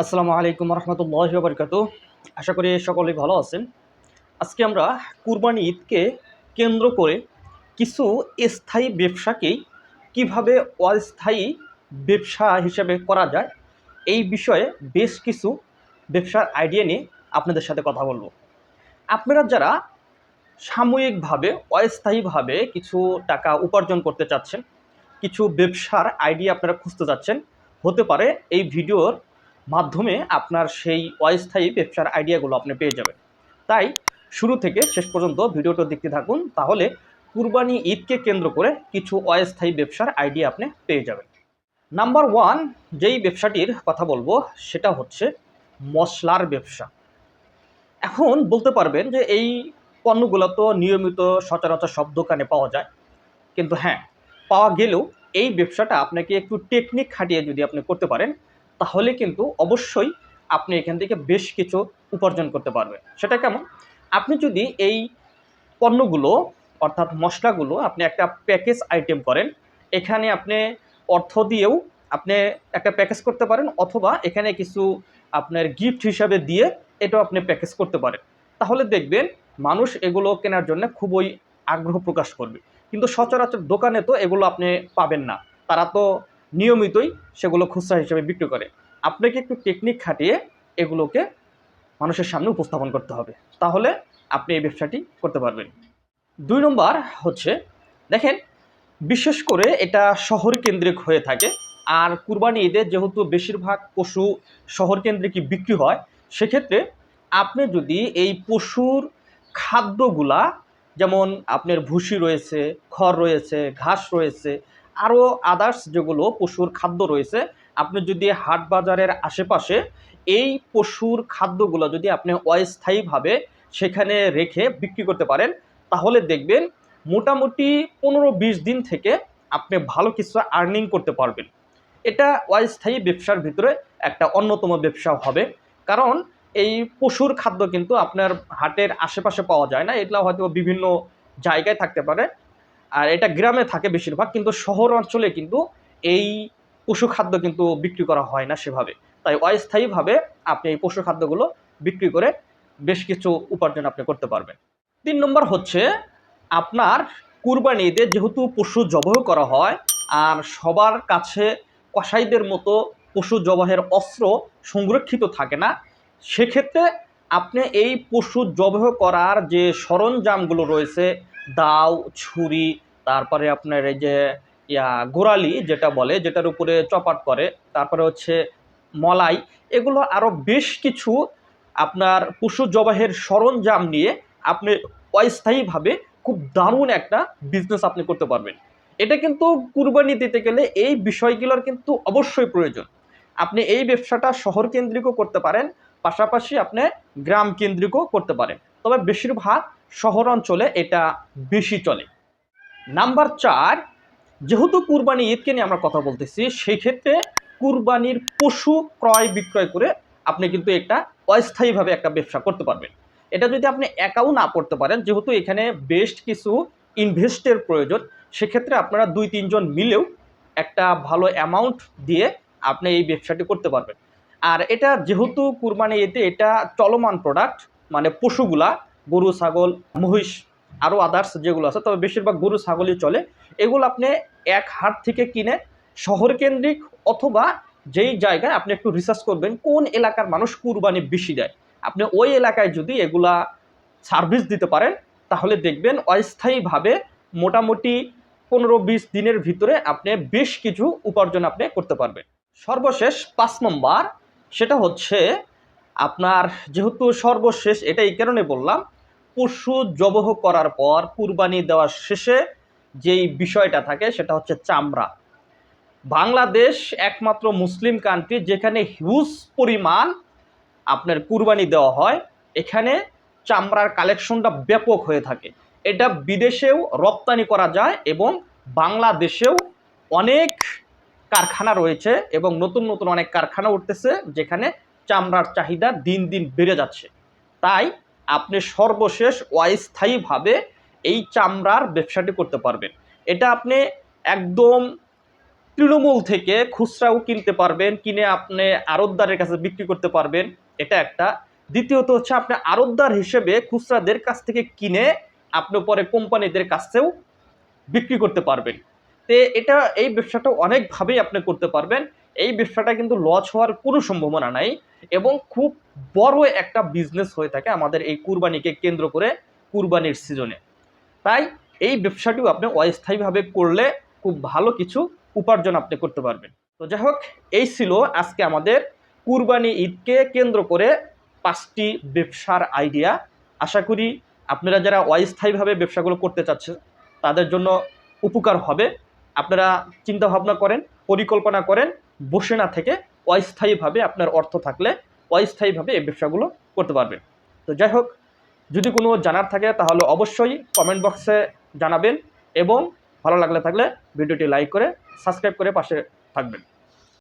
আসসালামু আলাইকুম রহমতুল্লাহি ওয়া বারাকাতুহু। আশা করি সকলেই ভালো আছেন। আজকে আমরা কুরবানি ঈদকে কেন্দ্র করে কিছু স্থায়ী ব্যবসাকেই কিভাবে অস্থায়ী ব্যবসা হিসেবে করা যায় এই বিষয়ে বেশ কিছু ব্যবসার আইডিয়া নিয়ে আপনাদের সাথে কথা বলবো। আপনারা যারা সাময়িকভাবে অস্থায়ীভাবে কিছু টাকা উপার্জন করতে চাচ্ছেন, কিছু ব্যবসার আইডিয়া আপনারা খুঁজতে যাচ্ছেন, হতে পারে এই ভিডিওর মাধ্যমে আপনার সেই অস্থায়ী ব্যবসার আইডিয়াগুলো আপনি পেয়ে যাবেন। তাই শুরু থেকে শেষ পর্যন্ত ভিডিওটা দেখতে থাকুন, তাহলে কুরবানি ঈদকে কেন্দ্র করে কিছু অস্থায়ী ব্যবসার আইডিয়া আপনি পেয়ে যাবেন। নাম্বার ওয়ান যেই ব্যবসাটির কথা বলবো সেটা হচ্ছে মশলার ব্যবসা। এখন বলতে পারবেন যে এই পণ্যগুলো তো নিয়মিত সচরাচর সব দোকানে পাওয়া যায়, কিন্তু হ্যাঁ, পাওয়া গেলেও এই ব্যবসাটা আপনাকে একটু টেকনিক খাটিয়ে যদি আপনি করতে পারেন, তাহলে কিন্তু অবশ্যই আপনি এখান থেকে বেশ কিছু উপার্জন করতে পারবেন। সেটা কেমন? আপনি যদি এই পণ্যগুলো অর্থাৎ মসলাগুলো আপনি একটা প্যাকেজ আইটেম করেন, এখানে আপনি অর্থ দিয়েও আপনি একটা প্যাকেজ করতে পারেন, অথবা এখানে কিছু আপনার গিফট হিসাবে দিয়ে এটাও আপনি প্যাকেজ করতে পারেন। তাহলে দেখবেন মানুষ এগুলো কেনার জন্য খুবই আগ্রহ প্রকাশ করবে। কিন্তু সচরাচর দোকানে তো এগুলো আপনি পাবেন না, তারা তো নিয়মিতই সেগুলো খুচরা হিসেবে বিক্রি করে। আপনাকে একটু টেকনিক খাটিয়ে এগুলোকে মানুষের সামনে উপস্থাপন করতে হবে, তাহলে আপনি এই ব্যবসাটি করতে পারবেন। ২ নম্বর হচ্ছে, দেখেন, বিশেষ করে এটা শহর কেন্দ্রিক হয়ে থাকে। আর কুরবানি ঈদে যেহেতু বেশিরভাগ পশু শহর কেন্দ্রিকই বিক্রি হয়, সেক্ষেত্রে আপনি যদি এই পশুর খাদ্যগুলা, যেমন আপনার ভুসি রয়েছে, খড় রয়েছে, ঘাস রয়েছে, আরও আদার্স যেগুলো পশুর খাদ্য রয়েছে, আপনি যদি হাট বাজারের আশেপাশে এই পশুর খাদ্যগুলো যদি আপনি অস্থায়ীভাবে সেখানে রেখে বিক্রি করতে পারেন, তাহলে দেখবেন মোটামুটি ১৫-২০ দিন থেকে আপনি ভালো কিছু আর্নিং করতে পারবেন। এটা অস্থায়ী ব্যবসার ভিতরে একটা অন্যতম ব্যবসা হবে। কারণ এই পশুর খাদ্য কিন্তু আপনার হাটের আশেপাশে পাওয়া যায় না, এগুলো হয়তো বিভিন্ন জায়গায় থাকতে পারে, আর এটা গ্রামে থাকে বেশিরভাগ, কিন্তু শহর অঞ্চলে কিন্তু এই পশু খাদ্য কিন্তু বিক্রি করা হয় না সেভাবে। তাই অস্থায়ীভাবে আপনি এই পশু খাদ্যগুলো বিক্রি করে বেশ কিছু উপার্জন আপনি করতে পারবেন। ৩ নম্বর হচ্ছে, আপনার কুরবানি ঈদে যেহেতু পশু জবাই করা হয়, আর সবার কাছে কসাইদের মতো পশু জবাইয়ের অস্ত্র সংরক্ষিত থাকে না, সেক্ষেত্রে আপনি এই পশু জবাই করার যে সরঞ্জামগুলো রয়েছে, দাও, ছুরি, তারপরে আপনার এই যে গোড়ালি যেটা বলে, যেটার উপরে চপাট করে, তারপরে হচ্ছে মলাই, এগুলো আরও বেশ কিছু আপনার পশু জবাইয়ের সরঞ্জাম নিয়ে আপনি অস্থায়ীভাবে খুব দারুণ একটা বিজনেস আপনি করতে পারবেন। এটা কিন্তু কুরবানি দিতে গেলে এই বিষয়গুলোর কিন্তু অবশ্যই প্রয়োজন। আপনি এই ব্যবসাটা শহর কেন্দ্রিকও করতে পারেন, পাশাপাশি আপনি গ্রাম কেন্দ্রিকও করতে পারেন, তবে বেশিরভাগ শহর অঞ্চলে এটা বেশি চলে। নাম্বার ৪, যেহেতু কুরবানি ঈদকে নিয়ে আমরা কথা বলতেছি, সেই ক্ষেত্রে কুরবানির পশু ক্রয় বিক্রয় করে আপনি কিন্তু একটা অস্থায়ীভাবে একটা ব্যবসা করতে পারবেন। এটা যদি আপনি একাও না করতে পারেন, যেহেতু এখানে বেশ কিছু ইনভেস্টের প্রয়োজন, সেক্ষেত্রে আপনারা ২-৩ জন মিলেও একটা ভালো অ্যামাউন্ট দিয়ে আপনি এই ব্যবসাটি করতে পারবেন। আর এটা যেহেতু কুরবানি ঈদে এটা চলমান প্রোডাক্ট, মানে পশুগুলা গরু, ছাগল, মহিষ, আরও আদার্স যেগুলো আছে, তবে বেশিরভাগ গরু ছাগলই চলে, এগুলো আপনি এক হাট থেকে কিনে শহর কেন্দ্রিক, অথবা যেই জায়গায় আপনি একটু রিসার্চ করবেন কোন এলাকার মানুষ কুরবানি বেশি দেয়, আপনি ওই এলাকায় যদি এগুলা সার্ভিস দিতে পারেন, তাহলে দেখবেন অস্থায়ীভাবে মোটামুটি ১৫-২০ দিনের ভিতরে আপনি বেশ কিছু উপার্জন আপনি করতে পারবেন। সর্বশেষ ৫ নম্বর, সেটা হচ্ছে আপনার, যেহেতু সর্বশেষ এটা এই কারণে বললাম, পশু জবহ করার পর কুরবানি দেওয়ার শেষে যেই বিষয়টা থাকে সেটা হচ্ছে চামড়া। বাংলাদেশ একমাত্র মুসলিম কান্ট্রি যেখানে হিউজ পরিমাণ আপনার কুরবানি দেওয়া হয়, এখানে চামড়ার কালেকশনটা ব্যাপক হয়ে থাকে। এটা বিদেশেও রপ্তানি করা যায়, এবং বাংলাদেশেও অনেক কারখানা রয়েছে, এবং নতুন নতুন অনেক কারখানা উঠতেছে যেখানে চামড়ার চাহিদা দিন দিন বেড়ে যাচ্ছে। তাই আপনি সর্বশেষ অস্থায়ীভাবে এই চামড়ার ব্যবসাটি করতে পারবেন। এটা আপনি একদম তৃণমূল থেকে খুচরাও কিনতে পারবেন, কিনে আপনি আড়তদারের কাছে বিক্রি করতে পারবেন, এটা একটা। দ্বিতীয়ত হচ্ছে আপনি আড়তদার হিসেবে খুচরাদের কাছ থেকে কিনে আপনি পরে কোম্পানিদের কাছেও বিক্রি করতে পারবেন। তো এটা এই ব্যবসাটা অনেকভাবেই আপনি করতে পারবেন। এই ব্যবসাটা কিন্তু লস হওয়ার কোনো সম্ভাবনা নাই এবং খুব বড় একটা বিজনেস হয়ে থাকে আমাদের এই কুরবানিকে কেন্দ্র করে, কুরবানির সিজনে। তাই এই ব্যবসাটিও আপনি অস্থায়ীভাবে করলে খুব ভালো কিছু উপার্জন আপনি করতে পারবেন। তো যাই হোক, এই ছিল আজকে আমাদের কুরবানি ঈদকে কেন্দ্র করে 5টি ব্যবসার আইডিয়া। আশা করি আপনারা যারা অস্থায়ীভাবে ব্যবসাগুলো করতে চাচ্ছেন তাদের জন্য উপকার হবে। আপনারা চিন্তা ভাবনা করেন, পরিকল্পনা করেন, বসে না থেকে অস্থায়ীভাবে আপনার অর্থ থাকলে অস্থায়ীভাবে এই ব্যবসাগুলো করতে পারবেন। তো যাই হোক, যদি কোনো জানার থাকে তাহলে অবশ্যই কমেন্ট বক্সে জানাবেন এবং ভালো লাগলে থাকলে ভিডিওটি লাইক করে সাবস্ক্রাইব করে পাশে থাকবেন।